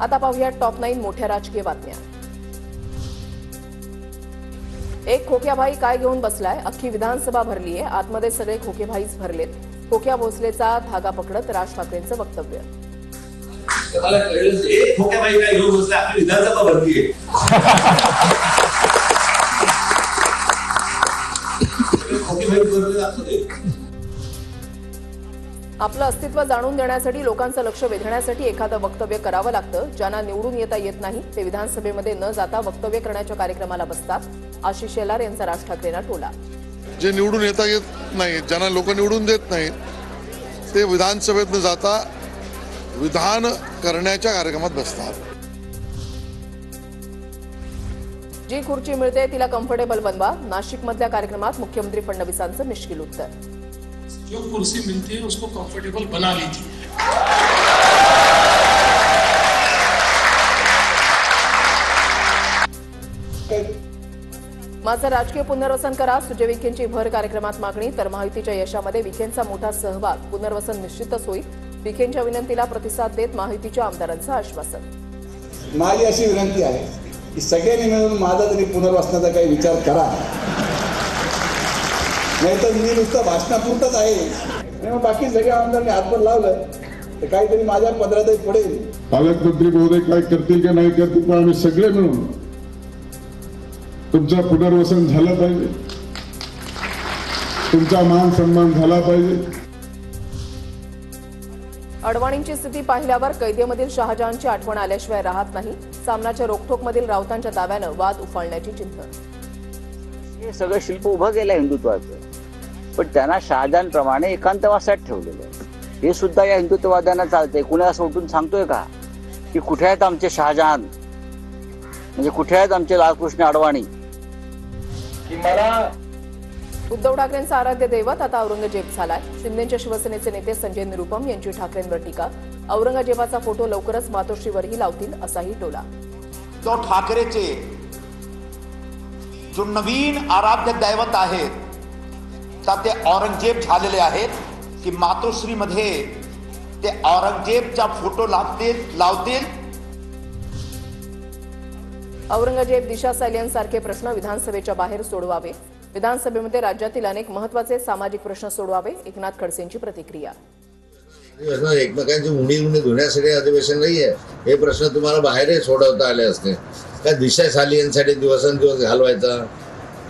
आता पाहूया टॉप 9 मोठ्या राजकीय बातम्या। एक खोक्याभाई काय घेऊन बसलाय? अख्खी विधानसभा भरलीये, आतमध्ये सगळे खोकेभाईच भरलेत। खोक्या भोसलेचा धागा पकडत राज ठाकरेंचं वक्तव्य। मला कळलं एक खोक्याभाई काय घेऊन बसलाय, अख्खी विधानसभा भरलीये। खोकेभाई भरले आतमध्ये। आपलं अस्तित्व जाणून देण्यासाठी, लोकांचं लक्ष वेधण्यासाठी एखादं वक्तव्य करावं लागतं। ज्यांना निवडून येता येत नाही ते विधानसभेमध्ये न जाता वक्तव्य करण्याच्या कार्यक्रमाला बसतात। आशिष शेलार यांचा राज ठाकरेंना टोला। जे निवडून येता येत नाही, ज्यांना लोक निवडून देत नाहीत, ते विधानसभेत न जाता विधान करण्याच्या कार्यक्रमात बसतात। जी खुर्ची मिळते तिला कम्फर्टेबल बनवा, नाशिकमधल्या कार्यक्रमात मुख्यमंत्री फडणवीसांचं मिश्किल उत्तर। जो कुर्सी मिलती है उसको कंफर्टेबल बना लीजिए। माझं राजकीय पुनर्वसन करा, सुजय विखेंची भर कार्यक्रमात मागणी। तर महायुतीच्या यशामध्ये विखेंचा मोठा सहभाग, पुनर्वसन निश्चितच होईल। विखेंच्या विनंतीला प्रतिसाद देत महायुतीच्या आमदारांचं आश्वासन। माझी अशी विनंती आहे की सगळ्यांनी मिळून माझा तरी पुनर्वसनाचा काही विचार करा, नाहीतर मी नुसतं भाषणापुरतच आहे। मग बाकी सगळ्या आमदारांनी हातभर लावलं तर काहीतरी माझ्या पदरातही पडेल। पालकमंत्री महोदय काय करतील की नाही करतील, पण आम्ही सगळे मिळून तुमचं पुनर्वसन झालं पाहिजे, तुमचा मान सन्मान झाला पाहिजे। अडवाणींची स्थिती पाहिल्यावर कैदेमधील शहाजहानची आठवण आल्याशिवाय राहत नाही। सामनाच्या रोखठोकमधील राऊतांच्या दाव्यानं वाद उफाळण्याची चिन्ह। हे सगळं शिल्प उभं केलं हिंदुत्वाचं, पण त्यांना शहाजहानप्रमाणे एकांतवासात ठेवलेलं आहे। हे सुद्धा या हिंदुत्ववाद्यांना चालतंय। कुणा असं उठून सांगतोय का की कुठे आहेत आमचे शहाजहान, म्हणजे कुठे आहेत आमचे लालकृष्ण अडवाणी? उद्धव ठाकरेंचा आराध्य दैवत आता औरंगजेब झालाय। शिंदेच्या शिवसेनेचे नेते संजय निरुपम यांची ठाकरेंवर टीका। औरंगजेबाचा फोटो लवकरच मातोश्रीवरही लावतील असाही टोला। उद्धव ठाकरेचे जो नवीन आराध्य दैवत आहेत तर ते औरंगजेब झालेले आहेत की मातोश्रीमध्ये ते औरंगजेबचा फोटो लावतील। औरंगजेब दिशा सायलेन्स सारखे प्रश्न विधानसभेच्या बाहेर सोडवावे। विधानसभेमध्ये राज्यातील अनेक महत्त्वाचे सामाजिक प्रश्न सोडवावे। एकनाथ खडसेंची प्रतिक्रिया। एकमेकांची उणी धुण्यासाठी अधिवेशन नाहीये, हे प्रश्न तुम्हाला बाहेरही सोडवता आले असते का? दिशा सालियनसाठी दिवसेंदिवस घालवायचा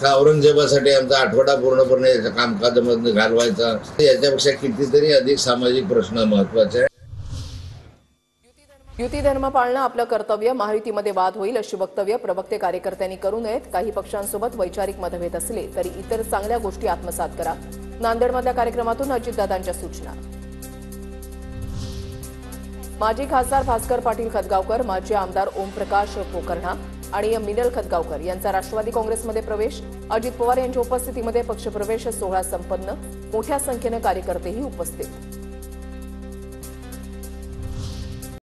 का? औरंगजेबासाठी आमचा आठवडा पूर्णपणे कामकाजामध्ये घालवायचा? याच्यापेक्षा कितीतरी अधिक सामाजिक प्रश्न महत्वाचे आहे। युती धर्म पाळणं आपलं कर्तव्य, महायुतीमध्ये वाद होईल अशी वक्तव्य प्रवक्ते कार्यकर्त्यांनी करू नयेत। काही पक्षांसोबत वैचारिक मतभेद असले तरी इतर चांगल्या गोष्टी आत्मसात करा। नांदेडमधल्या कार्यक्रमातून अजितदादांच्या सूचना। माजी खासदार भास्कर पाटील खतगावकर, माजी आमदार ओमप्रकाश पोकर्णा आणि मिनल खतगावकर यांचा राष्ट्रवादी काँग्रेसमध्ये प्रवेश। अजित पवार यांच्या उपस्थितीमध्ये पक्षप्रवेश सोहळा संपन्न, मोठ्या संख्येनं कार्यकर्तेही उपस्थित।